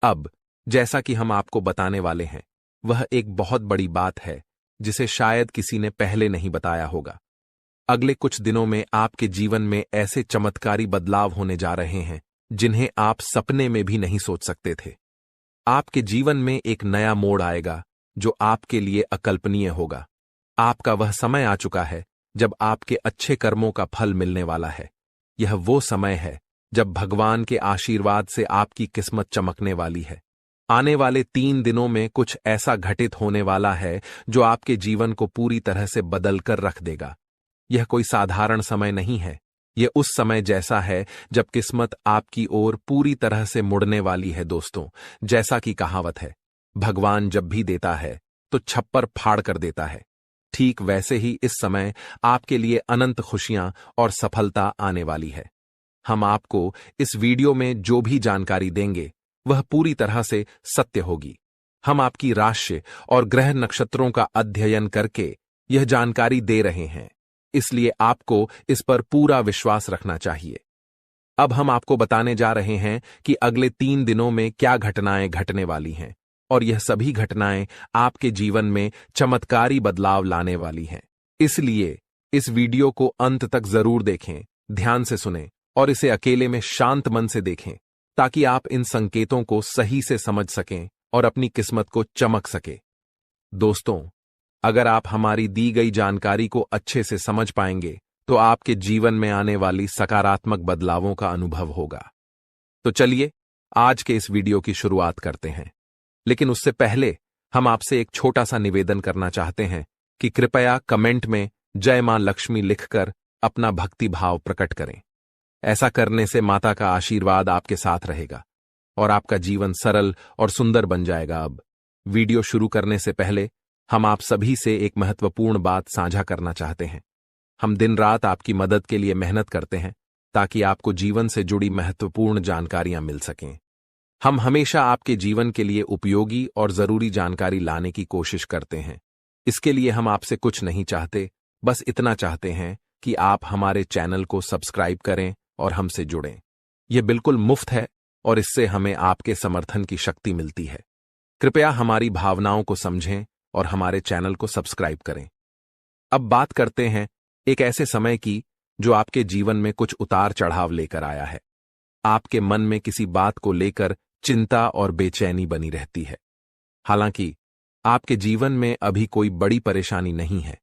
अब जैसा कि हम आपको बताने वाले हैं, वह एक बहुत बड़ी बात है जिसे शायद किसी ने पहले नहीं बताया होगा। अगले कुछ दिनों में आपके जीवन में ऐसे चमत्कारी बदलाव होने जा रहे हैं जिन्हें आप सपने में भी नहीं सोच सकते थे। आपके जीवन में एक नया मोड़ आएगा जो आपके लिए अकल्पनीय होगा। आपका वह समय आ चुका है जब आपके अच्छे कर्मों का फल मिलने वाला है। यह वो समय है जब भगवान के आशीर्वाद से आपकी किस्मत चमकने वाली है। आने वाले 3 दिनों में कुछ ऐसा घटित होने वाला है जो आपके जीवन को पूरी तरह से बदल कर रख देगा। यह कोई साधारण समय नहीं है। यह उस समय जैसा है जब किस्मत आपकी ओर पूरी तरह से मुड़ने वाली है। दोस्तों, जैसा कि कहावत है, भगवान जब भी देता है तो छप्पर फाड़ कर देता है। ठीक वैसे ही इस समय आपके लिए अनंत खुशियां और सफलता आने वाली है। हम आपको इस वीडियो में जो भी जानकारी देंगे वह पूरी तरह से सत्य होगी। हम आपकी राशि और ग्रह नक्षत्रों का अध्ययन करके यह जानकारी दे रहे हैं, इसलिए आपको इस पर पूरा विश्वास रखना चाहिए। अब हम आपको बताने जा रहे हैं कि अगले 3 दिनों में क्या घटनाएं घटने वाली हैं, और यह सभी घटनाएं आपके जीवन में चमत्कारी बदलाव लाने वाली हैं। इसलिए इस वीडियो को अंत तक जरूर देखें, ध्यान से सुनें और इसे अकेले में शांत मन से देखें, ताकि आप इन संकेतों को सही से समझ सकें और अपनी किस्मत को चमक सके। दोस्तों, अगर आप हमारी दी गई जानकारी को अच्छे से समझ पाएंगे तो आपके जीवन में आने वाली सकारात्मक बदलावों का अनुभव होगा। तो चलिए आज के इस वीडियो की शुरुआत करते हैं। लेकिन उससे पहले हम आपसे एक छोटा सा निवेदन करना चाहते हैं कि कृपया कमेंट में जय मां लक्ष्मी लिखकर अपना भक्ति भाव प्रकट करें। ऐसा करने से माता का आशीर्वाद आपके साथ रहेगा और आपका जीवन सरल और सुंदर बन जाएगा। अब वीडियो शुरू करने से पहले हम आप सभी से एक महत्वपूर्ण बात साझा करना चाहते हैं। हम दिन रात आपकी मदद के लिए मेहनत करते हैं ताकि आपको जीवन से जुड़ी महत्वपूर्ण जानकारियां मिल सकें। हम हमेशा आपके जीवन के लिए उपयोगी और जरूरी जानकारी लाने की कोशिश करते हैं। इसके लिए हम आपसे कुछ नहीं चाहते, बस इतना चाहते हैं कि आप हमारे चैनल को सब्सक्राइब करें और हमसे जुड़ें। यह बिल्कुल मुफ्त है और इससे हमें आपके समर्थन की शक्ति मिलती है। कृपया हमारी भावनाओं को समझें और हमारे चैनल को सब्सक्राइब करें। अब बात करते हैं एक ऐसे समय की जो आपके जीवन में कुछ उतार चढ़ाव लेकर आया है। आपके मन में किसी बात को लेकर चिंता और बेचैनी बनी रहती है। हालांकि आपके जीवन में अभी कोई बड़ी परेशानी नहीं है,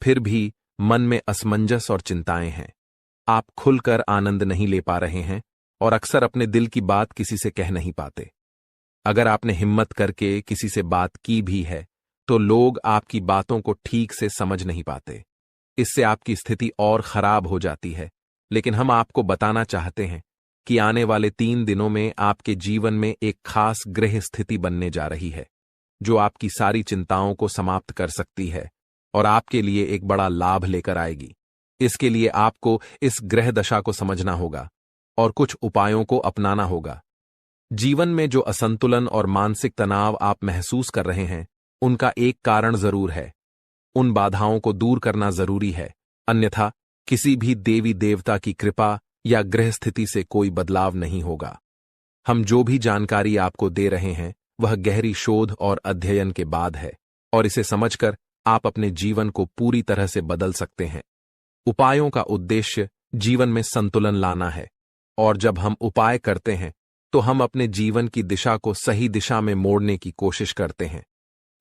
फिर भी मन में असमंजस और चिंताएं हैं। आप खुलकर आनंद नहीं ले पा रहे हैं और अक्सर अपने दिल की बात किसी से कह नहीं पाते। अगर आपने हिम्मत करके किसी से बात की भी है तो लोग आपकी बातों को ठीक से समझ नहीं पाते। इससे आपकी स्थिति और खराब हो जाती है। लेकिन हम आपको बताना चाहते हैं कि आने वाले 3 दिनों में आपके जीवन में एक खास ग्रह स्थिति बनने जा रही है जो आपकी सारी चिंताओं को समाप्त कर सकती है और आपके लिए एक बड़ा लाभ लेकर आएगी। इसके लिए आपको इस ग्रह दशा को समझना होगा और कुछ उपायों को अपनाना होगा। जीवन में जो असंतुलन और मानसिक तनाव आप महसूस कर रहे हैं, उनका एक कारण जरूर है। उन बाधाओं को दूर करना जरूरी है, अन्यथा किसी भी देवी देवता की कृपा या ग्रह स्थिति से कोई बदलाव नहीं होगा। हम जो भी जानकारी आपको दे रहे हैं वह गहरी शोध और अध्ययन के बाद है और इसे समझकर आप अपने जीवन को पूरी तरह से बदल सकते हैं। उपायों का उद्देश्य जीवन में संतुलन लाना है, और जब हम उपाय करते हैं तो हम अपने जीवन की दिशा को सही दिशा में मोड़ने की कोशिश करते हैं।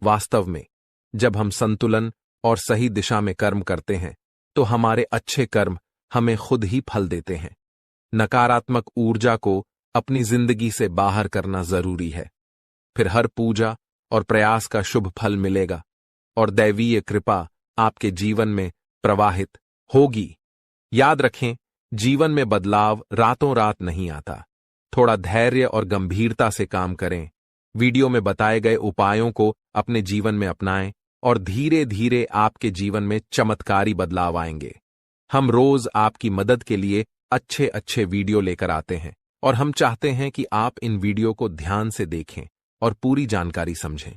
वास्तव में जब हम संतुलन और सही दिशा में कर्म करते हैं तो हमारे अच्छे कर्म हमें खुद ही फल देते हैं। नकारात्मक ऊर्जा को अपनी जिंदगी से बाहर करना जरूरी है, फिर हर पूजा और प्रयास का शुभ फल मिलेगा और दैवीय कृपा आपके जीवन में प्रवाहित होगी। याद रखें, जीवन में बदलाव रातों रात नहीं आता। थोड़ा धैर्य और गंभीरता से काम करें। वीडियो में बताए गए उपायों को अपने जीवन में अपनाएं और धीरे धीरे आपके जीवन में चमत्कारी बदलाव आएंगे। हम रोज आपकी मदद के लिए अच्छे अच्छे वीडियो लेकर आते हैं और हम चाहते हैं कि आप इन वीडियो को ध्यान से देखें और पूरी जानकारी समझें।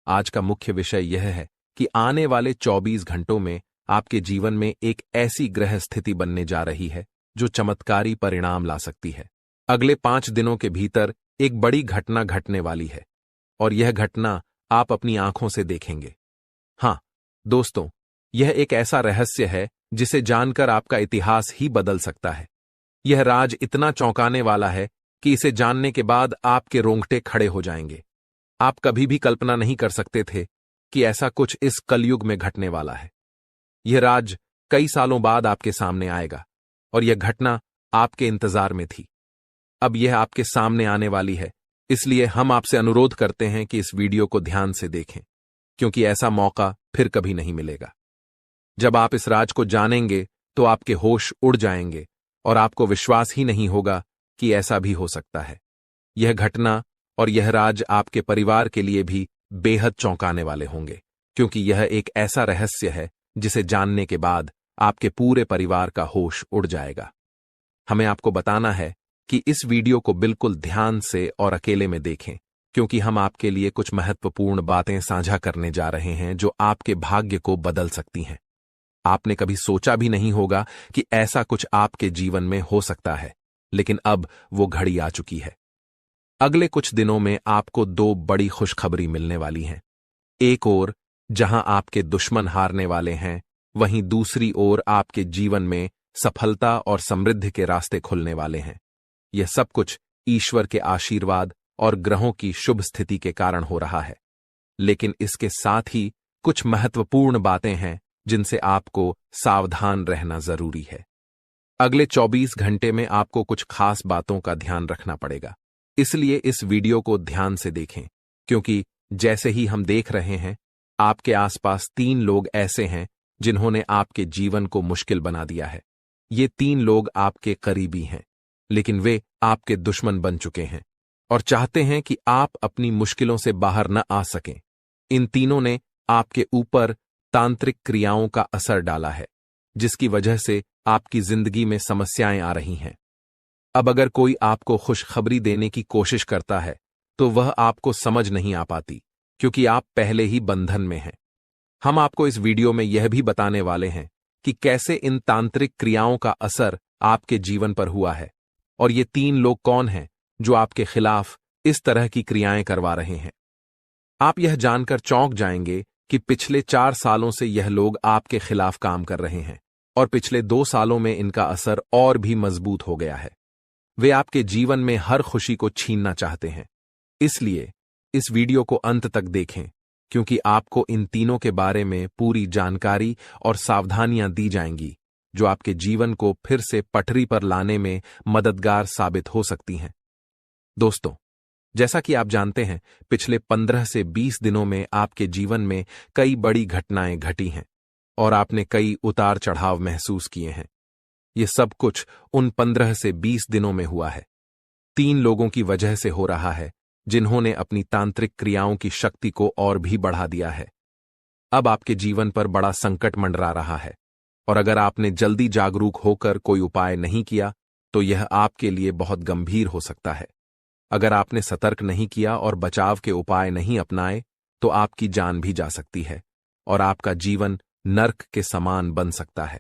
आज का मुख्य विषय यह है कि आने वाले 24 घंटों में आपके जीवन में एक ऐसी ग्रह स्थिति बनने जा रही है जो चमत्कारी परिणाम ला सकती है। अगले 5 दिनों के भीतर एक बड़ी घटना घटने वाली है और यह घटना आप अपनी आंखों से देखेंगे। हाँ दोस्तों, यह एक ऐसा रहस्य है जिसे जानकर आपका इतिहास ही बदल सकता है। यह राज इतना चौंकाने वाला है कि इसे जानने के बाद आपके रोंगटे खड़े हो जाएंगे। आप कभी भी कल्पना नहीं कर सकते थे कि ऐसा कुछ इस कलयुग में घटने वाला है। यह राज कई सालों बाद आपके सामने आएगा और यह घटना आपके इंतजार में थी। अब यह आपके सामने आने वाली है, इसलिए हम आपसे अनुरोध करते हैं कि इस वीडियो को ध्यान से देखें, क्योंकि ऐसा मौका फिर कभी नहीं मिलेगा। जब आप इस राज को जानेंगे तो आपके होश उड़ जाएंगे और आपको विश्वास ही नहीं होगा कि ऐसा भी हो सकता है। यह घटना और यह राज आपके परिवार के लिए भी बेहद चौंकाने वाले होंगे, क्योंकि यह एक ऐसा रहस्य है जिसे जानने के बाद आपके पूरे परिवार का होश उड़ जाएगा। हमें आपको बताना है कि इस वीडियो को बिल्कुल ध्यान से और अकेले में देखें, क्योंकि हम आपके लिए कुछ महत्वपूर्ण बातें साझा करने जा रहे हैं जो आपके भाग्य को बदल सकती हैं। आपने कभी सोचा भी नहीं होगा कि ऐसा कुछ आपके जीवन में हो सकता है, लेकिन अब वो घड़ी आ चुकी है। अगले कुछ दिनों में आपको दो बड़ी खुशखबरी मिलने वाली हैं। एक ओर जहां आपके दुश्मन हारने वाले हैं, वहीं दूसरी ओर आपके जीवन में सफलता और समृद्धि के रास्ते खुलने वाले हैं। यह सब कुछ ईश्वर के आशीर्वाद और ग्रहों की शुभ स्थिति के कारण हो रहा है, लेकिन इसके साथ ही कुछ महत्वपूर्ण बातें हैं जिनसे आपको सावधान रहना जरूरी है। अगले 24 घंटे में आपको कुछ खास बातों का ध्यान रखना पड़ेगा, इसलिए इस वीडियो को ध्यान से देखें, क्योंकि जैसे ही हम देख रहे हैं, आपके आसपास 3 लोग ऐसे हैं जिन्होंने आपके जीवन को मुश्किल बना दिया है। ये 3 लोग आपके करीबी हैं, लेकिन वे आपके दुश्मन बन चुके हैं और चाहते हैं कि आप अपनी मुश्किलों से बाहर न आ सकें। इन तीनों ने आपके ऊपर तांत्रिक क्रियाओं का असर डाला है, जिसकी वजह से आपकी जिंदगी में समस्याएं आ रही हैं। अब अगर कोई आपको खुशखबरी देने की कोशिश करता है तो वह आपको समझ नहीं आ पाती, क्योंकि आप पहले ही बंधन में हैं। हम आपको इस वीडियो में यह भी बताने वाले हैं कि कैसे इन तांत्रिक क्रियाओं का असर आपके जीवन पर हुआ है और ये 3 लोग कौन हैं जो आपके खिलाफ इस तरह की क्रियाएं करवा रहे हैं। आप यह जानकर चौंक जाएंगे कि पिछले 4 सालों से यह लोग आपके खिलाफ काम कर रहे हैं और पिछले 2 सालों में इनका असर और भी मजबूत हो गया है। वे आपके जीवन में हर खुशी को छीनना चाहते हैं, इसलिए इस वीडियो को अंत तक देखें, क्योंकि आपको इन तीनों के बारे में पूरी जानकारी और सावधानियां दी जाएंगी जो आपके जीवन को फिर से पटरी पर लाने में मददगार साबित हो सकती हैं। दोस्तों, जैसा कि आप जानते हैं, पिछले 15 से 20 दिनों में आपके जीवन में कई बड़ी घटनाएं घटी हैं और आपने कई उतार चढ़ाव महसूस किए हैं। ये सब कुछ उन 15 से 20 दिनों में हुआ है। 3 लोगों की वजह से हो रहा है जिन्होंने अपनी तांत्रिक क्रियाओं की शक्ति को और भी बढ़ा दिया है। अब आपके जीवन पर बड़ा संकट मंडरा रहा है और अगर आपने जल्दी जागरूक होकर कोई उपाय नहीं किया तो यह आपके लिए बहुत गंभीर हो सकता है। अगर आपने सतर्क नहीं किया और बचाव के उपाय नहीं अपनाए तो आपकी जान भी जा सकती है और आपका जीवन नर्क के समान बन सकता है।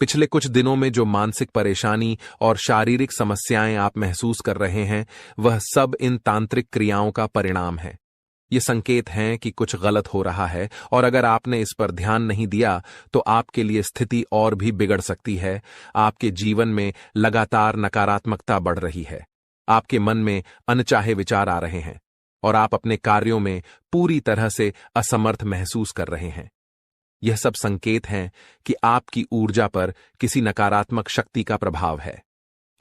पिछले कुछ दिनों में जो मानसिक परेशानी और शारीरिक समस्याएं आप महसूस कर रहे हैं, वह सब इन तांत्रिक क्रियाओं का परिणाम है। ये संकेत हैं कि कुछ गलत हो रहा है और अगर आपने इस पर ध्यान नहीं दिया तो आपके लिए स्थिति और भी बिगड़ सकती है। आपके जीवन में लगातार नकारात्मकता बढ़ रही है, आपके मन में अनचाहे विचार आ रहे हैं और आप अपने कार्यों में पूरी तरह से असमर्थ महसूस कर रहे हैं। यह सब संकेत हैं कि आपकी ऊर्जा पर किसी नकारात्मक शक्ति का प्रभाव है।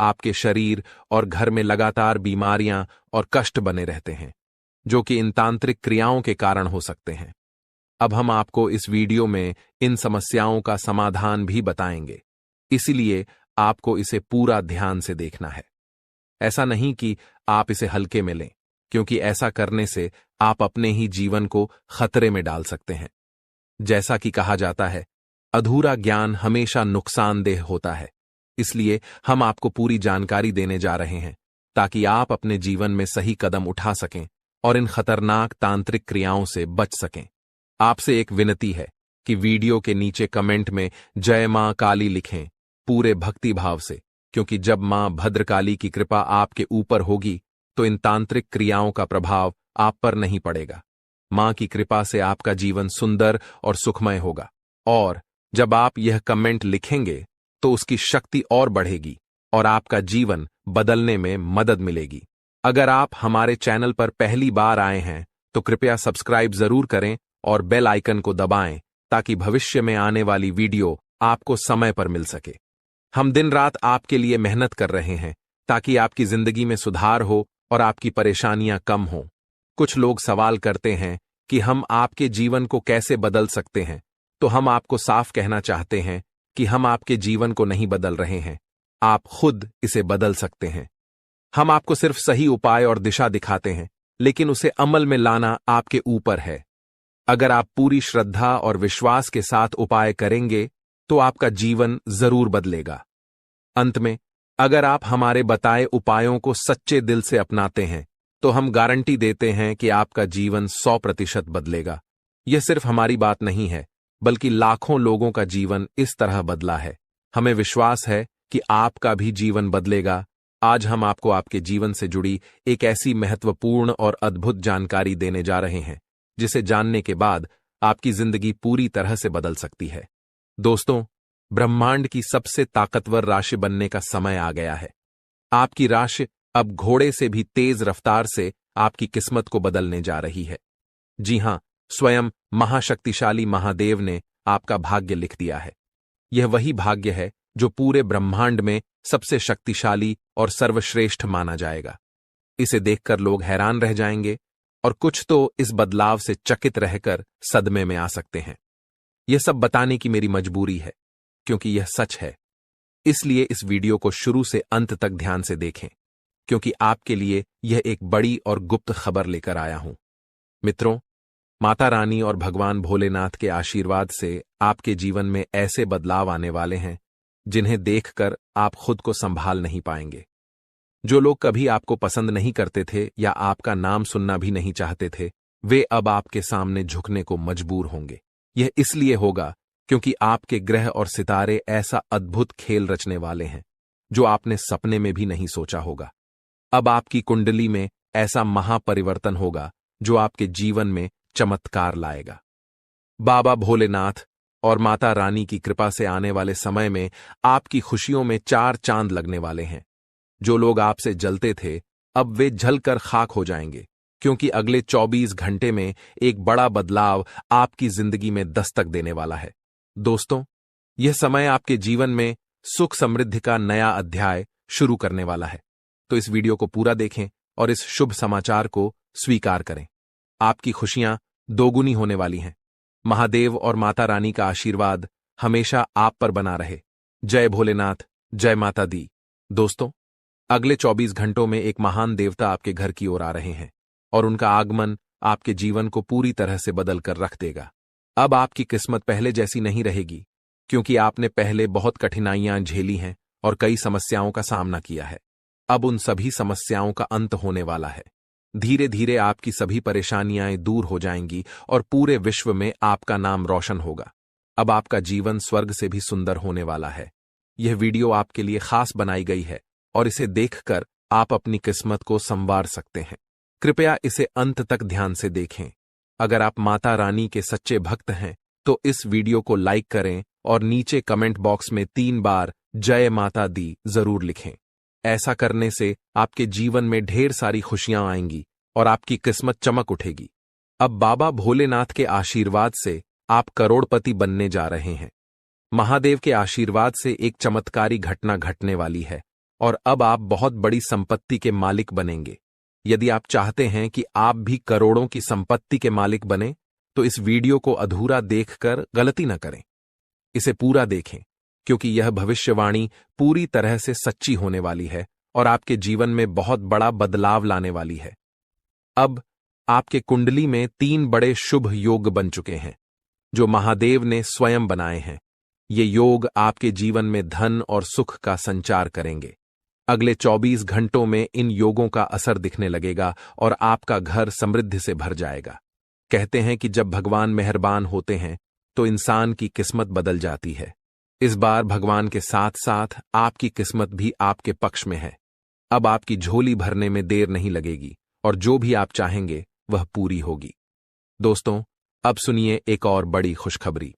आपके शरीर और घर में लगातार बीमारियां और कष्ट बने रहते हैं, जो कि इन तांत्रिक क्रियाओं के कारण हो सकते हैं। अब हम आपको इस वीडियो में इन समस्याओं का समाधान भी बताएंगे, इसलिए आपको इसे पूरा ध्यान से देखना है। ऐसा नहीं कि आप इसे हल्के में लें, क्योंकि ऐसा करने से आप अपने ही जीवन को खतरे में डाल सकते हैं। जैसा कि कहा जाता है, अधूरा ज्ञान हमेशा नुकसानदेह होता है, इसलिए हम आपको पूरी जानकारी देने जा रहे हैं ताकि आप अपने जीवन में सही कदम उठा सकें और इन खतरनाक तांत्रिक क्रियाओं से बच सकें। आपसे एक विनती है कि वीडियो के नीचे कमेंट में जय मां काली लिखें पूरे भक्ति भाव से, क्योंकि जब मां भद्रकाली की कृपा आपके ऊपर होगी तो इन तांत्रिक क्रियाओं का प्रभाव आप पर नहीं पड़ेगा। मां की कृपा से आपका जीवन सुंदर और सुखमय होगा। और जब आप यह कमेंट लिखेंगे तो उसकी शक्ति और बढ़ेगी और आपका जीवन बदलने में मदद मिलेगी। अगर आप हमारे चैनल पर पहली बार आए हैं तो कृपया सब्सक्राइब जरूर करें और बेल आइकन को दबाएं ताकि भविष्य में आने वाली वीडियो आपको समय पर मिल सके। हम दिन रात आपके लिए मेहनत कर रहे हैं ताकि आपकी जिंदगी में सुधार हो और आपकी परेशानियां कम हों। कुछ लोग सवाल करते हैं कि हम आपके जीवन को कैसे बदल सकते हैं, तो हम आपको साफ कहना चाहते हैं कि हम आपके जीवन को नहीं बदल रहे हैं, आप खुद इसे बदल सकते हैं। हम आपको सिर्फ सही उपाय और दिशा दिखाते हैं, लेकिन उसे अमल में लाना आपके ऊपर है। अगर आप पूरी श्रद्धा और विश्वास के साथ उपाय करेंगे तो आपका जीवन जरूर बदलेगा। अंत में, अगर आप हमारे बताए उपायों को सच्चे दिल से अपनाते हैं तो हम गारंटी देते हैं कि आपका जीवन 100% बदलेगा। यह सिर्फ हमारी बात नहीं है, बल्कि लाखों लोगों का जीवन इस तरह बदला है। हमें विश्वास है कि आपका भी जीवन बदलेगा। आज हम आपको आपके जीवन से जुड़ी एक ऐसी महत्वपूर्ण और अद्भुत जानकारी देने जा रहे हैं जिसे जानने के बाद आपकी जिंदगी पूरी तरह से बदल सकती है। दोस्तों, ब्रह्मांड की सबसे ताकतवर राशि बनने का समय आ गया है। आपकी राशि अब घोड़े से भी तेज रफ्तार से आपकी किस्मत को बदलने जा रही है। जी हां, स्वयं महाशक्तिशाली महादेव ने आपका भाग्य लिख दिया है। यह वही भाग्य है जो पूरे ब्रह्मांड में सबसे शक्तिशाली और सर्वश्रेष्ठ माना जाएगा। इसे देखकर लोग हैरान रह जाएंगे और कुछ तो इस बदलाव से चकित रहकर सदमे में आ सकते हैं। यह सब बताने की मेरी मजबूरी है, क्योंकि यह सच है। इसलिए इस वीडियो को शुरू से अंत तक ध्यान से देखें, क्योंकि आपके लिए यह एक बड़ी और गुप्त खबर लेकर आया हूं। मित्रों, माता रानी और भगवान भोलेनाथ के आशीर्वाद से आपके जीवन में ऐसे बदलाव आने वाले हैं जिन्हें देखकर आप खुद को संभाल नहीं पाएंगे। जो लोग कभी आपको पसंद नहीं करते थे या आपका नाम सुनना भी नहीं चाहते थे, वे अब आपके सामने झुकने को मजबूर होंगे। यह इसलिए होगा क्योंकि आपके ग्रह और सितारे ऐसा अद्भुत खेल रचने वाले हैं जो आपने सपने में भी नहीं सोचा होगा। अब आपकी कुंडली में ऐसा महापरिवर्तन होगा जो आपके जीवन में चमत्कार लाएगा। बाबा भोलेनाथ और माता रानी की कृपा से आने वाले समय में आपकी खुशियों में 4 चांद लगने वाले हैं। जो लोग आपसे जलते थे, अब वे जलकर खाक हो जाएंगे, क्योंकि अगले 24 घंटे में एक बड़ा बदलाव आपकी जिंदगी में दस्तक देने वाला है। दोस्तों, यह समय आपके जीवन में सुख समृद्धि का नया अध्याय शुरू करने वाला है। तो इस वीडियो को पूरा देखें और इस शुभ समाचार को स्वीकार करें। आपकी खुशियां दोगुनी होने वाली हैं। महादेव और माता रानी का आशीर्वाद हमेशा आप पर बना रहे। जय भोलेनाथ, जय माता दी। दोस्तों, अगले 24 घंटों में एक महान देवता आपके घर की ओर आ रहे हैं और उनका आगमन आपके जीवन को पूरी तरह से बदल कर रख देगा। अब आपकी किस्मत पहले जैसी नहीं रहेगी, क्योंकि आपने पहले बहुत कठिनाइयां झेली हैं और कई समस्याओं का सामना किया है। अब उन सभी समस्याओं का अंत होने वाला है। धीरे धीरे आपकी सभी परेशानियां दूर हो जाएंगी और पूरे विश्व में आपका नाम रोशन होगा। अब आपका जीवन स्वर्ग से भी सुंदर होने वाला है। यह वीडियो आपके लिए खास बनाई गई है और इसे देखकर आप अपनी किस्मत को संवार सकते हैं। कृपया इसे अंत तक ध्यान से देखें। अगर आप माता रानी के सच्चे भक्त हैं तो इस वीडियो को लाइक करें और नीचे कमेंट बॉक्स में 3 बार जय माता दी जरूर लिखें। ऐसा करने से आपके जीवन में ढेर सारी खुशियां आएंगी और आपकी किस्मत चमक उठेगी। अब बाबा भोलेनाथ के आशीर्वाद से आप करोड़पति बनने जा रहे हैं। महादेव के आशीर्वाद से एक चमत्कारी घटना घटने वाली है और अब आप बहुत बड़ी संपत्ति के मालिक बनेंगे। यदि आप चाहते हैं कि आप भी करोड़ों की संपत्ति के मालिक बने, तो इस वीडियो को अधूरा देखकर गलती न करें। इसे पूरा देखें, क्योंकि यह भविष्यवाणी पूरी तरह से सच्ची होने वाली है और आपके जीवन में बहुत बड़ा बदलाव लाने वाली है। अब आपके कुंडली में 3 बड़े शुभ योग बन चुके हैं, जो महादेव ने स्वयं बनाए हैं। ये योग आपके जीवन में धन और सुख का संचार करेंगे। अगले 24 घंटों में इन योगों का असर दिखने लगेगा और आपका घर समृद्धि से भर जाएगा। कहते हैं कि जब भगवान मेहरबान होते हैं तो इंसान की किस्मत बदल जाती है। इस बार भगवान के साथ साथ आपकी किस्मत भी आपके पक्ष में है। अब आपकी झोली भरने में देर नहीं लगेगी और जो भी आप चाहेंगे वह पूरी होगी। दोस्तों, अब सुनिए एक और बड़ी खुशखबरी।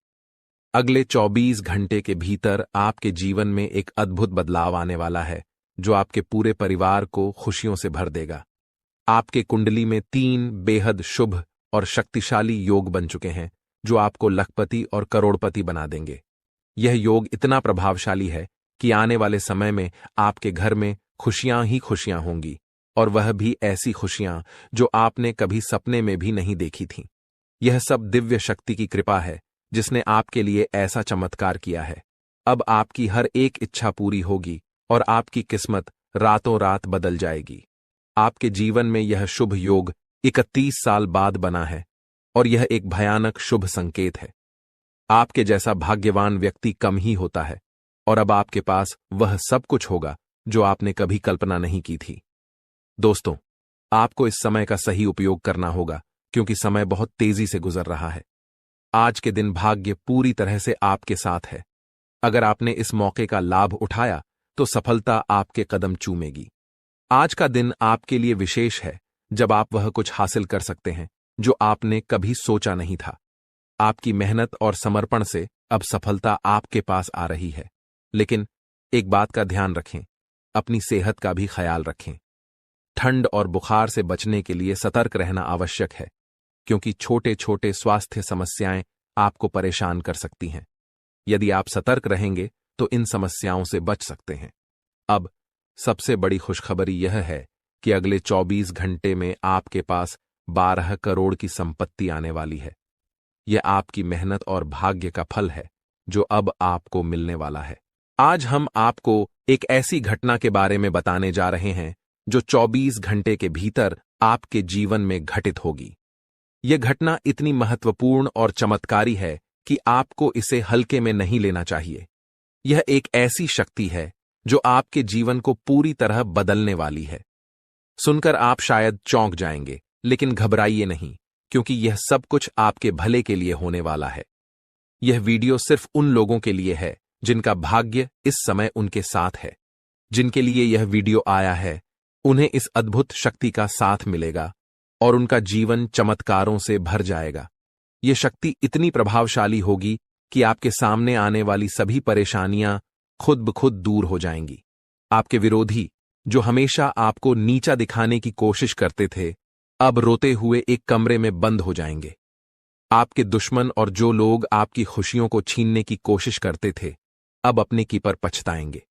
अगले 24 घंटे के भीतर आपके जीवन में एक अद्भुत बदलाव आने वाला है जो आपके पूरे परिवार को खुशियों से भर देगा। आपके कुंडली में 3 बेहद शुभ और शक्तिशाली योग बन चुके हैं जो आपको लखपति और करोड़पति बना देंगे। यह योग इतना प्रभावशाली है कि आने वाले समय में आपके घर में खुशियां ही खुशियां होंगी, और वह भी ऐसी खुशियां जो आपने कभी सपने में भी नहीं देखी थीं। यह सब दिव्य शक्ति की कृपा है जिसने आपके लिए ऐसा चमत्कार किया है। अब आपकी हर एक इच्छा पूरी होगी और आपकी किस्मत रातों रात बदल जाएगी। आपके जीवन में यह शुभ योग 31 साल बाद बना है और यह एक भयानक शुभ संकेत है। आपके जैसा भाग्यवान व्यक्ति कम ही होता है और अब आपके पास वह सब कुछ होगा जो आपने कभी कल्पना नहीं की थी। दोस्तों, आपको इस समय का सही उपयोग करना होगा क्योंकि समय बहुत तेजी से गुजर रहा है। आज के दिन भाग्य पूरी तरह से आपके साथ है। अगर आपने इस मौके का लाभ उठाया तो सफलता आपके कदम चूमेगी। आज का दिन आपके लिए विशेष है जब आप वह कुछ हासिल कर सकते हैं जो आपने कभी सोचा नहीं था। आपकी मेहनत और समर्पण से अब सफलता आपके पास आ रही है। लेकिन एक बात का ध्यान रखें, अपनी सेहत का भी ख्याल रखें। ठंड और बुखार से बचने के लिए सतर्क रहना आवश्यक है क्योंकि छोटे छोटे स्वास्थ्य समस्याएं आपको परेशान कर सकती हैं। यदि आप सतर्क रहेंगे तो इन समस्याओं से बच सकते हैं। अब सबसे बड़ी खुशखबरी यह है कि अगले 24 घंटे में आपके पास 12 करोड़ की संपत्ति आने वाली है। यह आपकी मेहनत और भाग्य का फल है जो अब आपको मिलने वाला है। आज हम आपको एक ऐसी घटना के बारे में बताने जा रहे हैं जो 24 घंटे के भीतर आपके जीवन में घटित होगी। यह घटना इतनी महत्वपूर्ण और चमत्कारी है कि आपको इसे हल्के में नहीं लेना चाहिए। यह एक ऐसी शक्ति है जो आपके जीवन को पूरी तरह बदलने वाली है। सुनकर आप शायद चौंक जाएंगे, लेकिन घबराइए नहीं क्योंकि यह सब कुछ आपके भले के लिए होने वाला है। यह वीडियो सिर्फ उन लोगों के लिए है जिनका भाग्य इस समय उनके साथ है। जिनके लिए यह वीडियो आया है उन्हें इस अद्भुत शक्ति का साथ मिलेगा और उनका जीवन चमत्कारों से भर जाएगा। यह शक्ति इतनी प्रभावशाली होगी कि आपके सामने आने वाली सभी परेशानियां खुद ब खुद दूर हो जाएंगी। आपके विरोधी जो हमेशा आपको नीचा दिखाने की कोशिश करते थे, अब रोते हुए एक कमरे में बंद हो जाएंगे। आपके दुश्मन और जो लोग आपकी खुशियों को छीनने की कोशिश करते थे, अब अपने की पर पछताएंगे।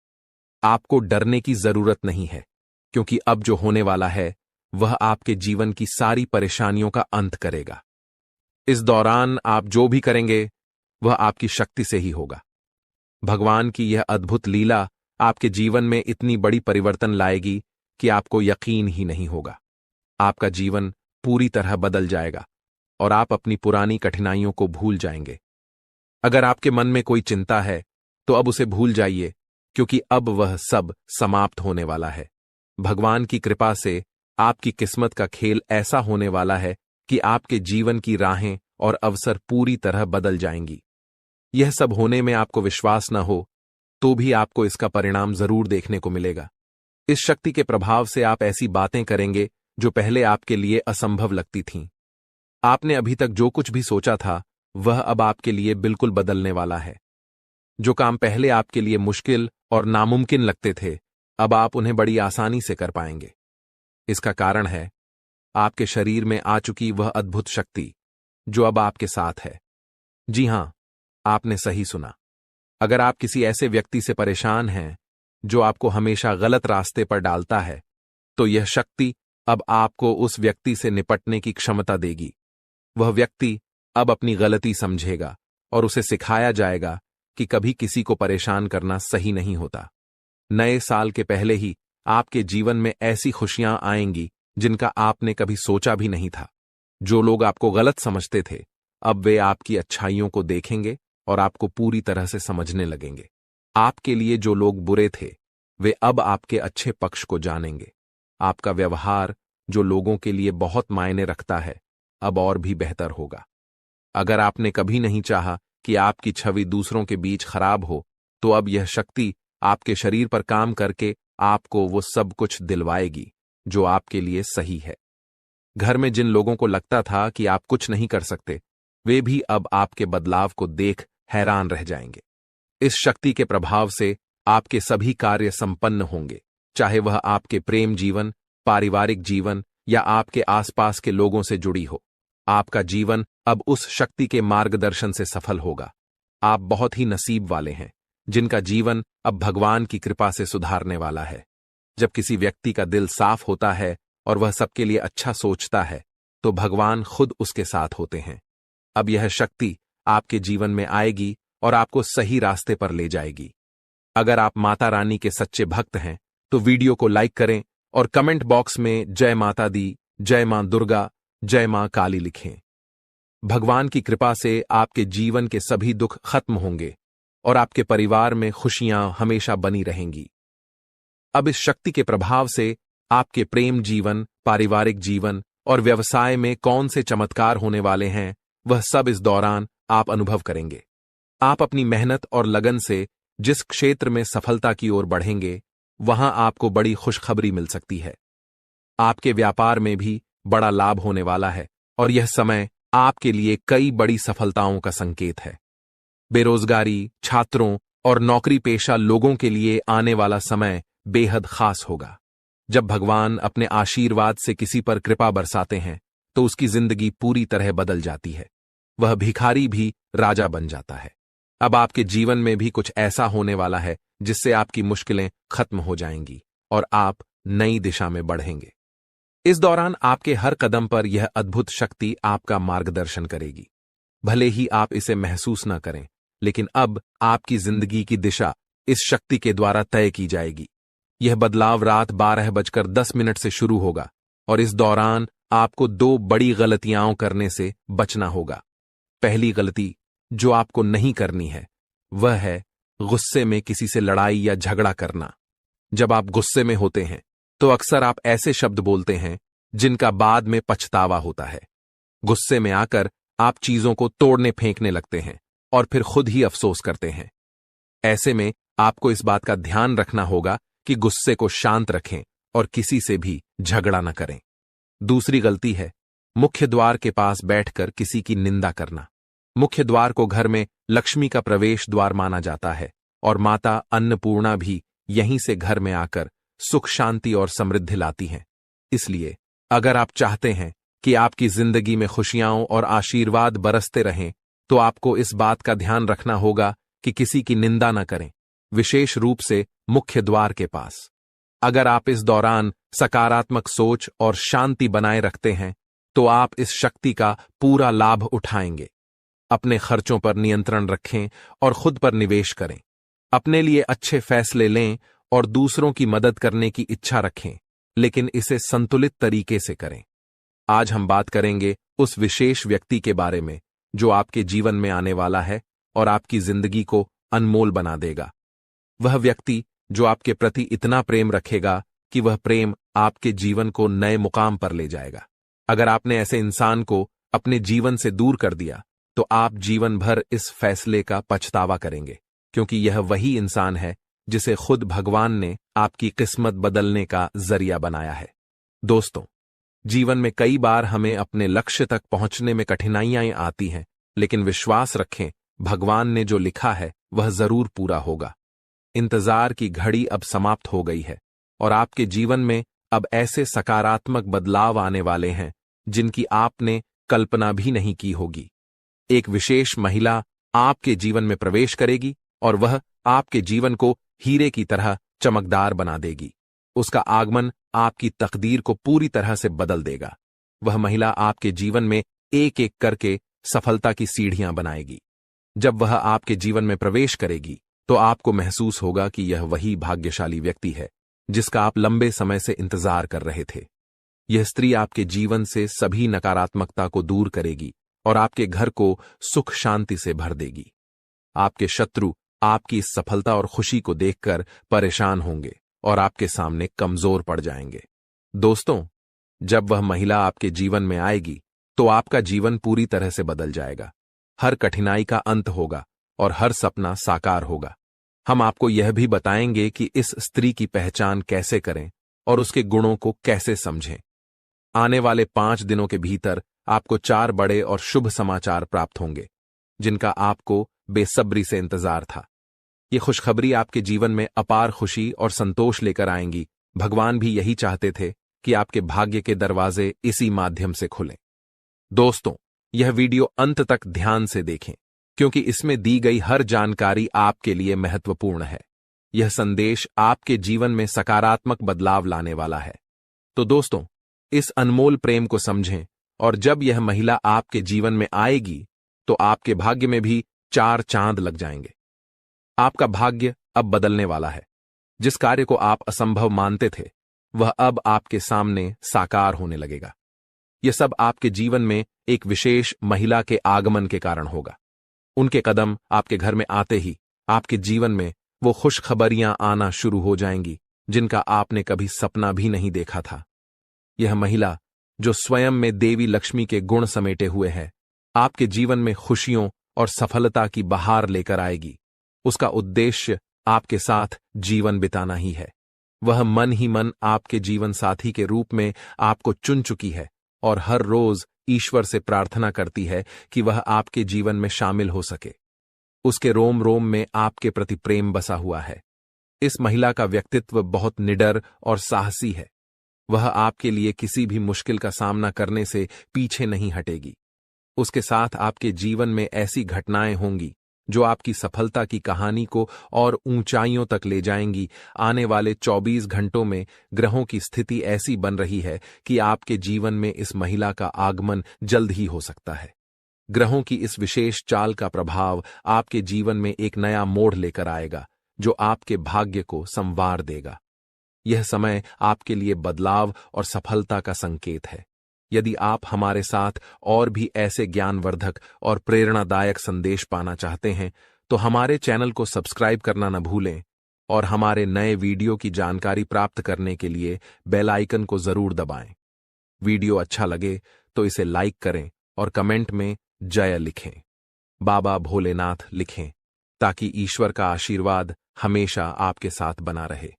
आपको डरने की जरूरत नहीं है क्योंकि अब जो होने वाला है वह आपके जीवन की सारी परेशानियों का अंत करेगा। इस दौरान आप जो भी करेंगे वह आपकी शक्ति से ही होगा। भगवान की यह अद्भुत लीला आपके जीवन में इतनी बड़ी परिवर्तन लाएगी कि आपको यकीन ही नहीं होगा। आपका जीवन पूरी तरह बदल जाएगा और आप अपनी पुरानी कठिनाइयों को भूल जाएंगे। अगर आपके मन में कोई चिंता है तो अब उसे भूल जाइए क्योंकि अब वह सब समाप्त होने वाला है। भगवान की कृपा से आपकी किस्मत का खेल ऐसा होने वाला है कि आपके जीवन की राहें और अवसर पूरी तरह बदल जाएंगी। यह सब होने में आपको विश्वास न हो तो भी आपको इसका परिणाम जरूर देखने को मिलेगा। इस शक्ति के प्रभाव से आप ऐसी बातें करेंगे जो पहले आपके लिए असंभव लगती थीं। आपने अभी तक जो कुछ भी सोचा था वह अब आपके लिए बिल्कुल बदलने वाला है। जो काम पहले आपके लिए मुश्किल और नामुमकिन लगते थे, अब आप उन्हें बड़ी आसानी से कर पाएंगे। इसका कारण है आपके शरीर में आ चुकी वह अद्भुत शक्ति जो अब आपके साथ है। जी हां, आपने सही सुना। अगर आप किसी ऐसे व्यक्ति से परेशान हैं जो आपको हमेशा गलत रास्ते पर डालता है, तो यह शक्ति अब आपको उस व्यक्ति से निपटने की क्षमता देगी। वह व्यक्ति अब अपनी गलती समझेगा और उसे सिखाया जाएगा कि कभी किसी को परेशान करना सही नहीं होता। नए साल के पहले ही आपके जीवन में ऐसी खुशियां आएंगी जिनका आपने कभी सोचा भी नहीं था। जो लोग आपको गलत समझते थे, अब वे आपकी अच्छाइयों को देखेंगे और आपको पूरी तरह से समझने लगेंगे। आपके लिए जो लोग बुरे थे, वे अब आपके अच्छे पक्ष को जानेंगे। आपका व्यवहार जो लोगों के लिए बहुत मायने रखता है, अब और भी बेहतर होगा। अगर आपने कभी नहीं चाहा कि आपकी छवि दूसरों के बीच खराब हो, तो अब यह शक्ति आपके शरीर पर काम करके आपको वो सब कुछ दिलवाएगी जो आपके लिए सही है। घर में जिन लोगों को लगता था कि आप कुछ नहीं कर सकते, वे भी अब आपके बदलाव को देख हैरान रह जाएंगे। इस शक्ति के प्रभाव से आपके सभी कार्य संपन्न होंगे, चाहे वह आपके प्रेम जीवन, पारिवारिक जीवन या आपके आसपास के लोगों से जुड़ी हो। आपका जीवन अब उस शक्ति के मार्गदर्शन से सफल होगा। आप बहुत ही नसीब वाले हैं जिनका जीवन अब भगवान की कृपा से सुधारने वाला है। जब किसी व्यक्ति का दिल साफ होता है और वह सबके लिए अच्छा सोचता है, तो भगवान खुद उसके साथ होते हैं। अब यह शक्ति आपके जीवन में आएगी और आपको सही रास्ते पर ले जाएगी। अगर आप माता रानी के सच्चे भक्त हैं, तो वीडियो को लाइक करें और कमेंट बॉक्स में जय माता दी, जय मां दुर्गा, जय मां काली लिखें। भगवान की कृपा से आपके जीवन के सभी दुख खत्म होंगे और आपके परिवार में खुशियां हमेशा बनी रहेंगी। अब इस शक्ति के प्रभाव से आपके प्रेम जीवन, पारिवारिक जीवन और व्यवसाय में कौन से चमत्कार होने वाले हैं, वह सब इस दौरान आप अनुभव करेंगे। आप अपनी मेहनत और लगन से जिस क्षेत्र में सफलता की ओर बढ़ेंगे, वहां आपको बड़ी खुशखबरी मिल सकती है। आपके व्यापार में भी बड़ा लाभ होने वाला है और यह समय आपके लिए कई बड़ी सफलताओं का संकेत है। बेरोजगारी, छात्रों और नौकरी पेशा लोगों के लिए आने वाला समय बेहद खास होगा। जब भगवान अपने आशीर्वाद से किसी पर कृपा बरसाते हैं, तो उसकी जिंदगी पूरी तरह बदल जाती है। वह भिखारी भी राजा बन जाता है। अब आपके जीवन में भी कुछ ऐसा होने वाला है जिससे आपकी मुश्किलें खत्म हो जाएंगी और आप नई दिशा में बढ़ेंगे। इस दौरान आपके हर कदम पर यह अद्भुत शक्ति आपका मार्गदर्शन करेगी। भले ही आप इसे महसूस न करें, लेकिन अब आपकी जिंदगी की दिशा इस शक्ति के द्वारा तय की जाएगी। यह बदलाव रात 12:10 से शुरू होगा और इस दौरान आपको 2 बड़ी गलतियां करने से बचना होगा। पहली गलती जो आपको नहीं करनी है, वह है गुस्से में किसी से लड़ाई या झगड़ा करना। जब आप गुस्से में होते हैं, तो अक्सर आप ऐसे शब्द बोलते हैं जिनका बाद में पछतावा होता है। गुस्से में आकर आप चीजों को तोड़ने फेंकने लगते हैं और फिर खुद ही अफसोस करते हैं। ऐसे में आपको इस बात का ध्यान रखना होगा कि गुस्से को शांत रखें और किसी से भी झगड़ा न करें। दूसरी गलती है मुख्य द्वार के पास बैठकर किसी की निंदा करना। मुख्य द्वार को घर में लक्ष्मी का प्रवेश द्वार माना जाता है और माता अन्नपूर्णा भी यहीं से घर में आकर सुख, शांति और समृद्धि लाती हैं। इसलिए अगर आप चाहते हैं कि आपकी जिंदगी में खुशियां और आशीर्वाद बरसते रहें, तो आपको इस बात का ध्यान रखना होगा कि किसी की निंदा न करें, विशेष रूप से मुख्य द्वार के पास। अगर आप इस दौरान सकारात्मक सोच और शांति बनाए रखते हैं, तो आप इस शक्ति का पूरा लाभ उठाएंगे। अपने खर्चों पर नियंत्रण रखें और खुद पर निवेश करें। अपने लिए अच्छे फैसले लें और दूसरों की मदद करने की इच्छा रखें, लेकिन इसे संतुलित तरीके से करें। आज हम बात करेंगे उस विशेष व्यक्ति के बारे में जो आपके जीवन में आने वाला है और आपकी जिंदगी को अनमोल बना देगा। वह व्यक्ति जो आपके प्रति इतना प्रेम रखेगा कि वह प्रेम आपके जीवन को नए मुकाम पर ले जाएगा। अगर आपने ऐसे इंसान को अपने जीवन से दूर कर दिया, तो आप जीवन भर इस फैसले का पछतावा करेंगे, क्योंकि यह वही इंसान है जिसे खुद भगवान ने आपकी किस्मत बदलने का जरिया बनाया है। दोस्तों, जीवन में कई बार हमें अपने लक्ष्य तक पहुंचने में कठिनाइयां आती हैं, लेकिन विश्वास रखें, भगवान ने जो लिखा है वह जरूर पूरा होगा। इंतजार की घड़ी अब समाप्त हो गई है और आपके जीवन में अब ऐसे सकारात्मक बदलाव आने वाले हैं जिनकी आपने कल्पना भी नहीं की होगी। एक विशेष महिला आपके जीवन में प्रवेश करेगी और वह आपके जीवन को हीरे की तरह चमकदार बना देगी। उसका आगमन आपकी तकदीर को पूरी तरह से बदल देगा। वह महिला आपके जीवन में एक एक करके सफलता की सीढ़ियां बनाएगी। जब वह आपके जीवन में प्रवेश करेगी, तो आपको महसूस होगा कि यह वही भाग्यशाली व्यक्ति है जिसका आप लंबे समय से इंतजार कर रहे थे। यह स्त्री आपके जीवन से सभी नकारात्मकता को दूर करेगी और आपके घर को सुख शांति से भर देगी। आपके शत्रु आपकी इस सफलता और खुशी को देखकर परेशान होंगे और आपके सामने कमजोर पड़ जाएंगे। दोस्तों, जब वह महिला आपके जीवन में आएगी, तो आपका जीवन पूरी तरह से बदल जाएगा। हर कठिनाई का अंत होगा और हर सपना साकार होगा। हम आपको यह भी बताएंगे कि इस स्त्री की पहचान कैसे करें और उसके गुणों को कैसे समझें। आने वाले 5 दिनों के भीतर आपको 4 बड़े और शुभ समाचार प्राप्त होंगे, जिनका आपको बेसब्री से इंतजार था। ये खुशखबरी आपके जीवन में अपार खुशी और संतोष लेकर आएंगी। भगवान भी यही चाहते थे कि आपके भाग्य के दरवाजे इसी माध्यम से खुलें। दोस्तों, यह वीडियो अंत तक ध्यान से देखें, क्योंकि इसमें दी गई हर जानकारी आपके लिए महत्वपूर्ण है। यह संदेश आपके जीवन में सकारात्मक बदलाव लाने वाला है। तो दोस्तों, इस अनमोल प्रेम को समझें, और जब यह महिला आपके जीवन में आएगी तो आपके भाग्य में भी 4 चांद लग जाएंगे। आपका भाग्य अब बदलने वाला है। जिस कार्य को आप असंभव मानते थे, वह अब आपके सामने साकार होने लगेगा। यह सब आपके जीवन में एक विशेष महिला के आगमन के कारण होगा। उनके कदम आपके घर में आते ही आपके जीवन में वो खुशखबरियां आना शुरू हो जाएंगी, जिनका आपने कभी सपना भी नहीं देखा था। यह महिला, जो स्वयं में देवी लक्ष्मी के गुण समेटे हुए है, आपके जीवन में खुशियों और सफलता की बहार लेकर आएगी। उसका उद्देश्य आपके साथ जीवन बिताना ही है। वह मन ही मन आपके जीवन साथी के रूप में आपको चुन चुकी है और हर रोज ईश्वर से प्रार्थना करती है कि वह आपके जीवन में शामिल हो सके। उसके रोम रोम में आपके प्रति प्रेम बसा हुआ है। इस महिला का व्यक्तित्व बहुत निडर और साहसी है। वह आपके लिए किसी भी मुश्किल का सामना करने से पीछे नहीं हटेगी। उसके साथ आपके जीवन में ऐसी घटनाएं होंगी जो आपकी सफलता की कहानी को और ऊंचाइयों तक ले जाएंगी। आने वाले 24 घंटों में ग्रहों की स्थिति ऐसी बन रही है कि आपके जीवन में इस महिला का आगमन जल्द ही हो सकता है। ग्रहों की इस विशेष चाल का प्रभाव आपके जीवन में एक नया मोड़ लेकर आएगा, जो आपके भाग्य को संवार देगा। यह समय आपके लिए बदलाव और सफलता का संकेत है। यदि आप हमारे साथ और भी ऐसे ज्ञानवर्धक और प्रेरणादायक संदेश पाना चाहते हैं, तो हमारे चैनल को सब्सक्राइब करना न भूलें और हमारे नए वीडियो की जानकारी प्राप्त करने के लिए बेल आइकन को जरूर दबाएं। वीडियो अच्छा लगे तो इसे लाइक करें और कमेंट में जय लिखें, बाबा भोलेनाथ लिखें, ताकि ईश्वर का आशीर्वाद हमेशा आपके साथ बना रहे।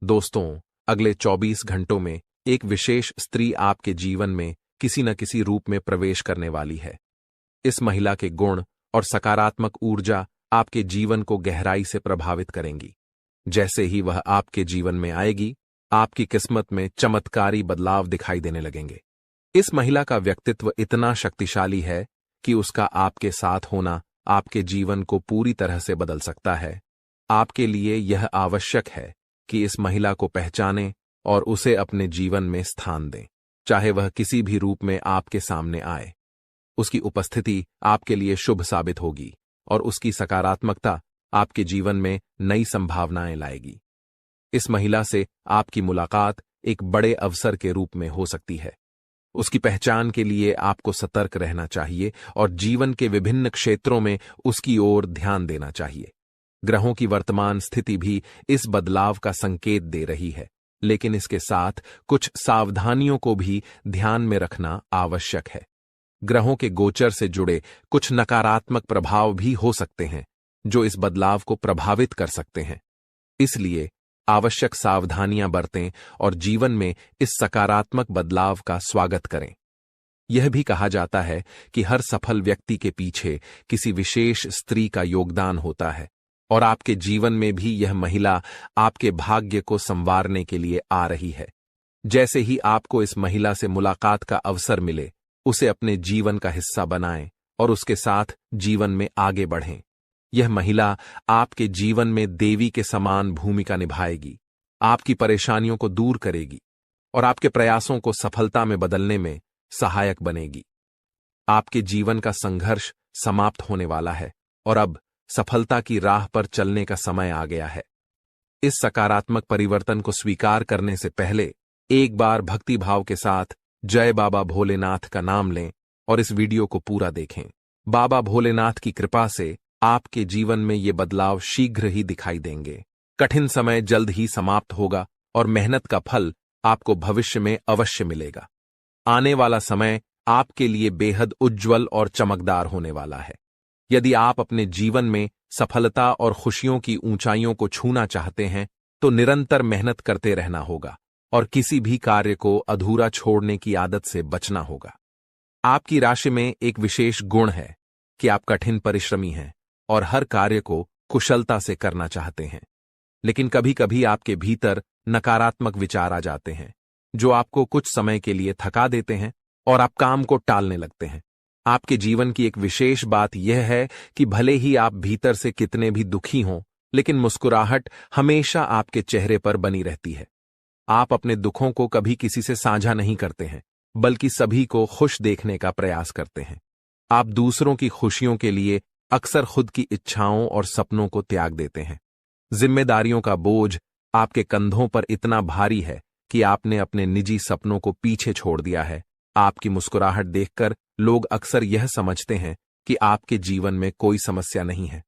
दोस्तों, अगले 24 घंटों में एक विशेष स्त्री आपके जीवन में किसी न किसी रूप में प्रवेश करने वाली है। इस महिला के गुण और सकारात्मक ऊर्जा आपके जीवन को गहराई से प्रभावित करेंगी। जैसे ही वह आपके जीवन में आएगी, आपकी किस्मत में चमत्कारी बदलाव दिखाई देने लगेंगे। इस महिला का व्यक्तित्व इतना शक्तिशाली है कि उसका आपके साथ होना आपके जीवन को पूरी तरह से बदल सकता है। आपके लिए यह आवश्यक है कि इस महिला को पहचानें और उसे अपने जीवन में स्थान दें, चाहे वह किसी भी रूप में आपके सामने आए। उसकी उपस्थिति आपके लिए शुभ साबित होगी और उसकी सकारात्मकता आपके जीवन में नई संभावनाएं लाएगी। इस महिला से आपकी मुलाकात एक बड़े अवसर के रूप में हो सकती है। उसकी पहचान के लिए आपको सतर्क रहना चाहिए और जीवन के विभिन्न क्षेत्रों में उसकी ओर ध्यान देना चाहिए। ग्रहों की वर्तमान स्थिति भी इस बदलाव का संकेत दे रही है, लेकिन इसके साथ कुछ सावधानियों को भी ध्यान में रखना आवश्यक है। ग्रहों के गोचर से जुड़े कुछ नकारात्मक प्रभाव भी हो सकते हैं, जो इस बदलाव को प्रभावित कर सकते हैं। इसलिए आवश्यक सावधानियां बरतें और जीवन में इस सकारात्मक बदलाव का स्वागत करें। यह भी कहा जाता है कि हर सफल व्यक्ति के पीछे किसी विशेष स्त्री का योगदान होता है, और आपके जीवन में भी यह महिला आपके भाग्य को संवारने के लिए आ रही है। जैसे ही आपको इस महिला से मुलाकात का अवसर मिले, उसे अपने जीवन का हिस्सा बनाएं और उसके साथ जीवन में आगे बढ़ें। यह महिला आपके जीवन में देवी के समान भूमिका निभाएगी, आपकी परेशानियों को दूर करेगी और आपके प्रयासों को सफलता में बदलने में सहायक बनेगी। आपके जीवन का संघर्ष समाप्त होने वाला है और अब सफलता की राह पर चलने का समय आ गया है। इस सकारात्मक परिवर्तन को स्वीकार करने से पहले एक बार भक्ति भाव के साथ जय बाबा भोलेनाथ का नाम लें और इस वीडियो को पूरा देखें। बाबा भोलेनाथ की कृपा से आपके जीवन में ये बदलाव शीघ्र ही दिखाई देंगे। कठिन समय जल्द ही समाप्त होगा और मेहनत का फल आपको भविष्य में अवश्य मिलेगा। आने वाला समय आपके लिए बेहद उज्ज्वल और चमकदार होने वाला है। यदि आप अपने जीवन में सफलता और खुशियों की ऊंचाइयों को छूना चाहते हैं तो निरंतर मेहनत करते रहना होगा और किसी भी कार्य को अधूरा छोड़ने की आदत से बचना होगा। आपकी राशि में एक विशेष गुण है कि आप कठिन परिश्रमी हैं और हर कार्य को कुशलता से करना चाहते हैं। लेकिन कभी कभी आपके भीतर नकारात्मक विचार आ जाते हैं जो आपको कुछ समय के लिए थका देते हैं और आप काम को टालने लगते हैं। आपके जीवन की एक विशेष बात यह है कि भले ही आप भीतर से कितने भी दुखी हों, लेकिन मुस्कुराहट हमेशा आपके चेहरे पर बनी रहती है। आप अपने दुखों को कभी किसी से साझा नहीं करते हैं, बल्कि सभी को खुश देखने का प्रयास करते हैं। आप दूसरों की खुशियों के लिए अक्सर खुद की इच्छाओं और सपनों को त्याग देते हैं। जिम्मेदारियों का बोझ आपके कंधों पर इतना भारी है कि आपने अपने निजी सपनों को पीछे छोड़ दिया है। आपकी मुस्कुराहट देखकर लोग अक्सर यह समझते हैं कि आपके जीवन में कोई समस्या नहीं है,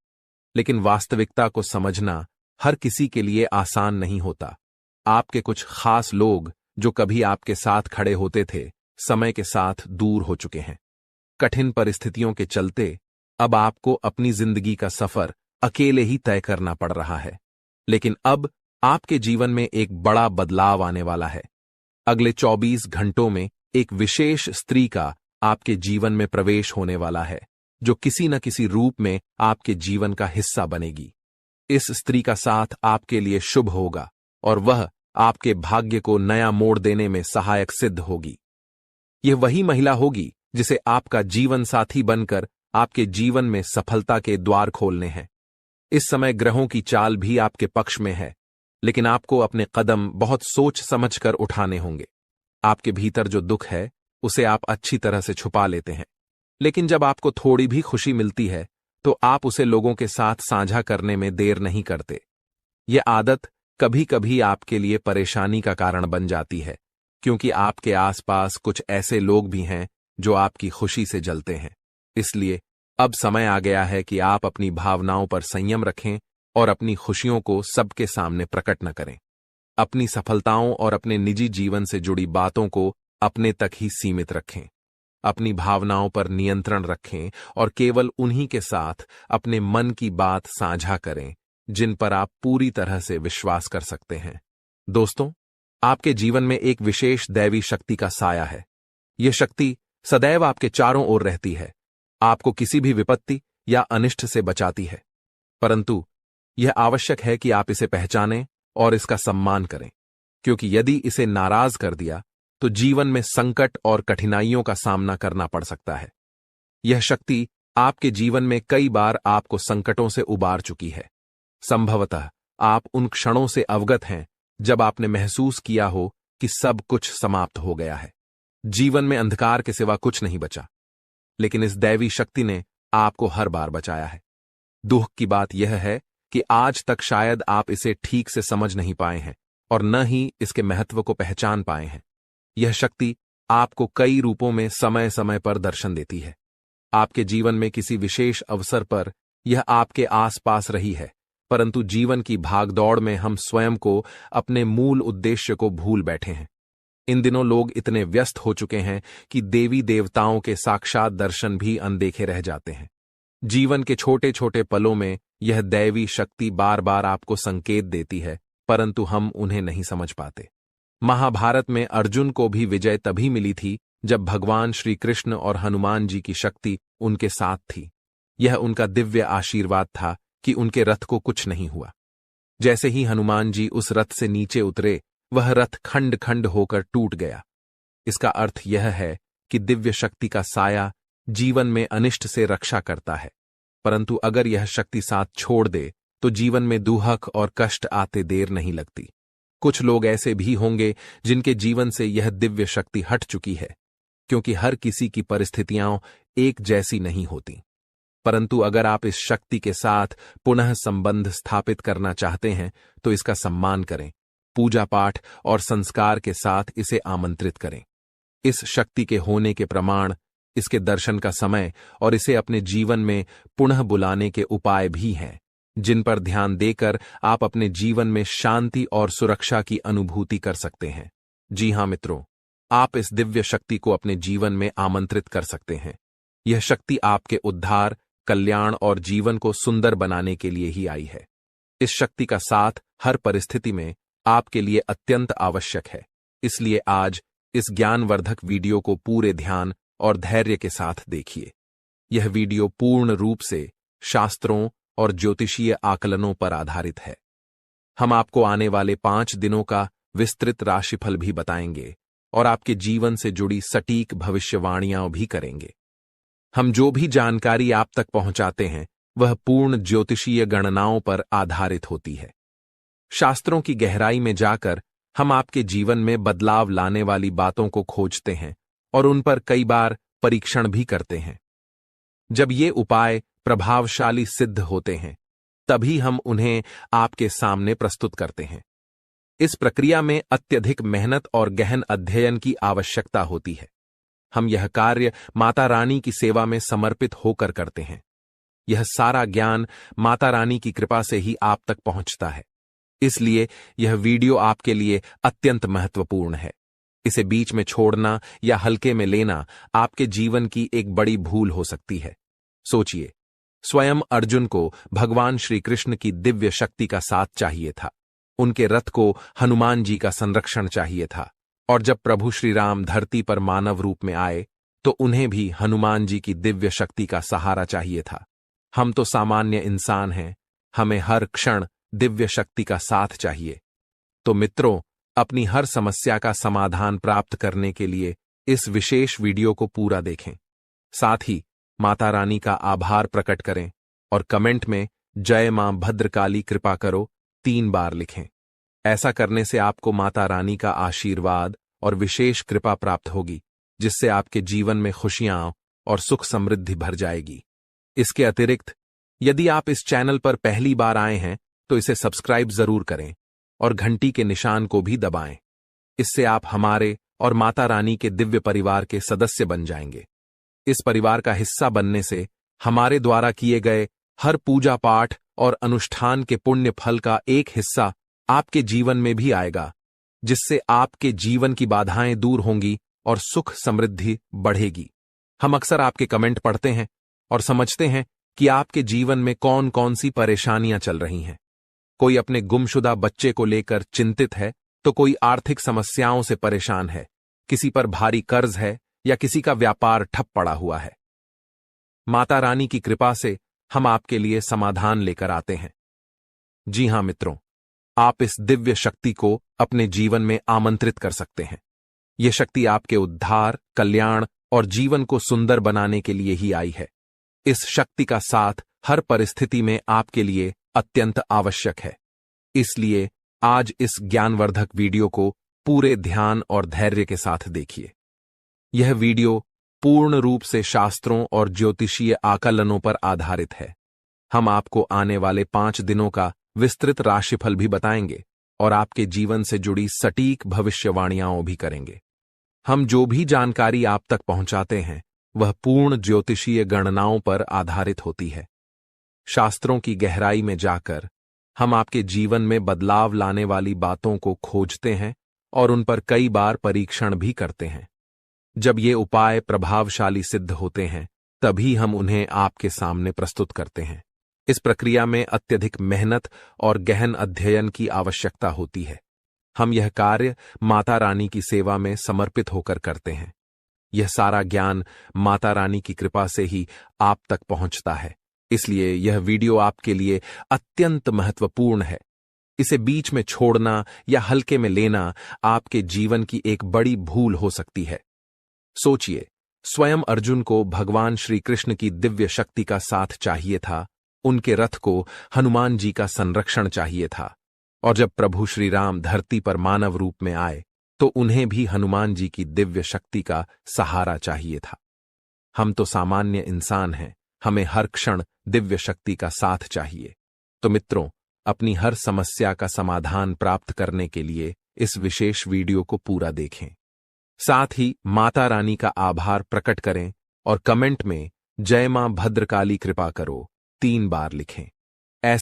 लेकिन वास्तविकता को समझना हर किसी के लिए आसान नहीं होता। आपके कुछ खास लोग जो कभी आपके साथ खड़े होते थे, समय के साथ दूर हो चुके हैं। कठिन परिस्थितियों के चलते अब आपको अपनी जिंदगी का सफर अकेले ही तय करना पड़ रहा है। लेकिन अब आपके जीवन में एक बड़ा बदलाव आने वाला है। अगले 24 घंटों में एक विशेष स्त्री का आपके जीवन में प्रवेश होने वाला है, जो किसी न किसी रूप में आपके जीवन का हिस्सा बनेगी। इस स्त्री का साथ आपके लिए शुभ होगा और वह आपके भाग्य को नया मोड़ देने में सहायक सिद्ध होगी। यह वही महिला होगी जिसे आपका जीवन साथी बनकर आपके जीवन में सफलता के द्वार खोलने हैं। इस समय ग्रहों की चाल भी आपके पक्ष में है, लेकिन आपको अपने कदम बहुत सोच समझकर उठाने होंगे। आपके भीतर जो दुख है उसे आप अच्छी तरह से छुपा लेते हैं, लेकिन जब आपको थोड़ी भी खुशी मिलती है तो आप उसे लोगों के साथ साझा करने में देर नहीं करते। यह आदत कभी कभी आपके लिए परेशानी का कारण बन जाती है, क्योंकि आपके आसपास कुछ ऐसे लोग भी हैं जो आपकी खुशी से जलते हैं। इसलिए अब समय आ गया है कि आप अपनी भावनाओं पर संयम रखें और अपनी खुशियों को सबके सामने प्रकट न करें। अपनी सफलताओं और अपने निजी जीवन से जुड़ी बातों को अपने तक ही सीमित रखें। अपनी भावनाओं पर नियंत्रण रखें और केवल उन्हीं के साथ अपने मन की बात साझा करें जिन पर आप पूरी तरह से विश्वास कर सकते हैं। दोस्तों, आपके जीवन में एक विशेष दैवी शक्ति का साया है। यह शक्ति सदैव आपके चारों ओर रहती है, आपको किसी भी विपत्ति या अनिष्ट से बचाती है। परंतु यह आवश्यक है कि आप इसे पहचानें और इसका सम्मान करें, क्योंकि यदि इसे नाराज कर दिया तो जीवन में संकट और कठिनाइयों का सामना करना पड़ सकता है। यह शक्ति आपके जीवन में कई बार आपको संकटों से उबार चुकी है। संभवतः आप उन क्षणों से अवगत हैं जब आपने महसूस किया हो कि सब कुछ समाप्त हो गया है, जीवन में अंधकार के सिवा कुछ नहीं बचा। लेकिन इस दैवी शक्ति ने आपको हर बार बचाया है। दुख की बात यह है कि आज तक शायद आप इसे ठीक से समझ नहीं पाए हैं और न ही इसके महत्व को पहचान पाए हैं। यह शक्ति आपको कई रूपों में समय समय पर दर्शन देती है। आपके जीवन में किसी विशेष अवसर पर यह आपके आसपास रही है, परंतु जीवन की भागदौड़ में हम स्वयं को, अपने मूल उद्देश्य को भूल बैठे हैं। इन दिनों लोग इतने व्यस्त हो चुके हैं कि देवी देवताओं के साक्षात दर्शन भी अनदेखे रह जाते हैं। जीवन के छोटे छोटे पलों में यह दैवी शक्ति बार बार आपको संकेत देती है, परंतु हम उन्हें नहीं समझ पाते। महाभारत में अर्जुन को भी विजय तभी मिली थी जब भगवान श्री कृष्ण और हनुमान जी की शक्ति उनके साथ थी। यह उनका दिव्य आशीर्वाद था कि उनके रथ को कुछ नहीं हुआ। जैसे ही हनुमान जी उस रथ से नीचे उतरे, वह रथ खंड खंड होकर टूट गया। इसका अर्थ यह है कि दिव्य शक्ति का साया जीवन में अनिष्ट से रक्षा करता है, परंतु अगर यह शक्ति साथ छोड़ दे तो जीवन में दुहक और कष्ट आते देर नहीं लगती। कुछ लोग ऐसे भी होंगे जिनके जीवन से यह दिव्य शक्ति हट चुकी है, क्योंकि हर किसी की परिस्थितियां एक जैसी नहीं होती। परंतु अगर आप इस शक्ति के साथ पुनः संबंध स्थापित करना चाहते हैं तो इसका सम्मान करें, पूजा पाठ और संस्कार के साथ इसे आमंत्रित करें। इस शक्ति के होने के प्रमाण, इसके दर्शन का समय और इसे अपने जीवन में पुनः बुलाने के उपाय भी हैं, जिन पर ध्यान देकर आप अपने जीवन में शांति और सुरक्षा की अनुभूति कर सकते हैं। जी हां मित्रों, आप इस दिव्य शक्ति को अपने जीवन में आमंत्रित कर सकते हैं। यह शक्ति आपके उद्धार, कल्याण और जीवन को सुंदर बनाने के लिए ही आई है। इस शक्ति का साथ हर परिस्थिति में आपके लिए अत्यंत आवश्यक है। इसलिए आज इस ज्ञानवर्धक वीडियो को पूरे ध्यान और धैर्य के साथ देखिए। यह वीडियो पूर्ण रूप से शास्त्रों और ज्योतिषीय आकलनों पर आधारित है। हम आपको आने वाले 5 दिनों का विस्तृत राशिफल भी बताएंगे और आपके जीवन से जुड़ी सटीक भविष्यवाणियां भी करेंगे। हम जो भी जानकारी आप तक पहुंचाते हैं वह पूर्ण ज्योतिषीय गणनाओं पर आधारित होती है। शास्त्रों की गहराई में जाकर हम आपके जीवन में बदलाव लाने वाली बातों को खोजते हैं और उन पर कई बार परीक्षण भी करते हैं। जब ये उपाय प्रभावशाली सिद्ध होते हैं तभी हम उन्हें आपके सामने प्रस्तुत करते हैं। इस प्रक्रिया में अत्यधिक मेहनत और गहन अध्ययन की आवश्यकता होती है। हम यह कार्य माता रानी की सेवा में समर्पित होकर करते हैं। यह सारा ज्ञान माता रानी की कृपा से ही आप तक पहुंचता है। इसलिए यह वीडियो आपके लिए अत्यंत महत्वपूर्ण है। इसे बीच में छोड़ना या हल्के में लेना आपके जीवन की एक बड़ी भूल हो सकती है। सोचिए, स्वयं अर्जुन को भगवान श्री कृष्ण की दिव्य शक्ति का साथ चाहिए था। उनके रथ को हनुमान जी का संरक्षण चाहिए था। और जब प्रभु श्री राम धरती पर मानव रूप में आए तो उन्हें भी हनुमान जी की दिव्य शक्ति का सहारा चाहिए था। हम तो सामान्य इंसान हैं, हमें हर क्षण दिव्य शक्ति का साथ चाहिए। तो मित्रों, अपनी हर समस्या का समाधान प्राप्त करने के लिए इस विशेष वीडियो को पूरा देखें। साथ ही माता रानी का आभार प्रकट करें और कमेंट में जय मां भद्रकाली कृपा करो 3 बार लिखें। ऐसा करने से आपको माता रानी का आशीर्वाद और विशेष कृपा प्राप्त होगी, जिससे आपके जीवन में खुशियां और सुख समृद्धि भर जाएगी। इसके अतिरिक्त यदि आप इस चैनल पर पहली बार आए हैं तो इसे सब्सक्राइब जरूर करें और घंटी के निशान को भी दबाएं। इससे आप हमारे और माता रानी के दिव्य परिवार के सदस्य बन जाएंगे। इस परिवार का हिस्सा बनने से हमारे द्वारा किए गए हर पूजा पाठ और अनुष्ठान के पुण्य फल का एक हिस्सा आपके जीवन में भी आएगा, जिससे आपके जीवन की बाधाएं दूर होंगी और सुख समृद्धि बढ़ेगी। हम अक्सर आपके कमेंट पढ़ते हैं और समझते हैं कि आपके जीवन में कौन कौन सी परेशानियां चल रही हैं। कोई अपने गुमशुदा बच्चे को लेकर चिंतित है तो कोई आर्थिक समस्याओं से परेशान है, किसी पर भारी कर्ज है या किसी का व्यापार ठप पड़ा हुआ है। माता रानी की कृपा से हम आपके लिए समाधान लेकर आते हैं। जी हां मित्रों, आप इस दिव्य शक्ति को अपने जीवन में आमंत्रित कर सकते हैं। यह शक्ति आपके उद्धार, कल्याण और जीवन को सुंदर बनाने के लिए ही आई है। इस शक्ति का साथ हर परिस्थिति में आपके लिए अत्यंत आवश्यक है। इसलिए आज इस ज्ञानवर्धक वीडियो को पूरे ध्यान और धैर्य के साथ देखिए। यह वीडियो पूर्ण रूप से शास्त्रों और ज्योतिषीय आकलनों पर आधारित है। हम आपको आने वाले 5 दिनों का विस्तृत राशिफल भी बताएंगे और आपके जीवन से जुड़ी सटीक भविष्यवाणियां भी करेंगे। हम जो भी जानकारी आप तक पहुंचाते हैं वह पूर्ण ज्योतिषीय गणनाओं पर आधारित होती है। शास्त्रों की गहराई में जाकर हम आपके जीवन में बदलाव लाने वाली बातों को खोजते हैं और उन पर कई बार परीक्षण भी करते हैं। जब ये उपाय प्रभावशाली सिद्ध होते हैं तभी हम उन्हें आपके सामने प्रस्तुत करते हैं। इस प्रक्रिया में अत्यधिक मेहनत और गहन अध्ययन की आवश्यकता होती है। हम यह कार्य माता रानी की सेवा में समर्पित होकर करते हैं। यह सारा ज्ञान माता रानी की कृपा से ही आप तक पहुंचता है। इसलिए यह वीडियो आपके लिए अत्यंत महत्वपूर्ण है। इसे बीच में छोड़ना या हल्के में लेना आपके जीवन की एक बड़ी भूल हो सकती है। सोचिए, स्वयं अर्जुन को भगवान श्री कृष्ण की दिव्य शक्ति का साथ चाहिए था। उनके रथ को हनुमान जी का संरक्षण चाहिए था। और जब प्रभु श्री राम धरती पर मानव रूप में आए तो उन्हें भी हनुमान जी की दिव्य शक्ति का सहारा चाहिए था। हम तो सामान्य इंसान हैं, हमें हर क्षण दिव्य शक्ति का साथ चाहिए। तो मित्रों, अपनी हर समस्या का समाधान प्राप्त करने के लिए इस विशेष वीडियो को पूरा देखें। साथ ही माता रानी का आभार प्रकट करें और कमेंट में जय मां भद्रकाली कृपा करो 3 बार लिखें।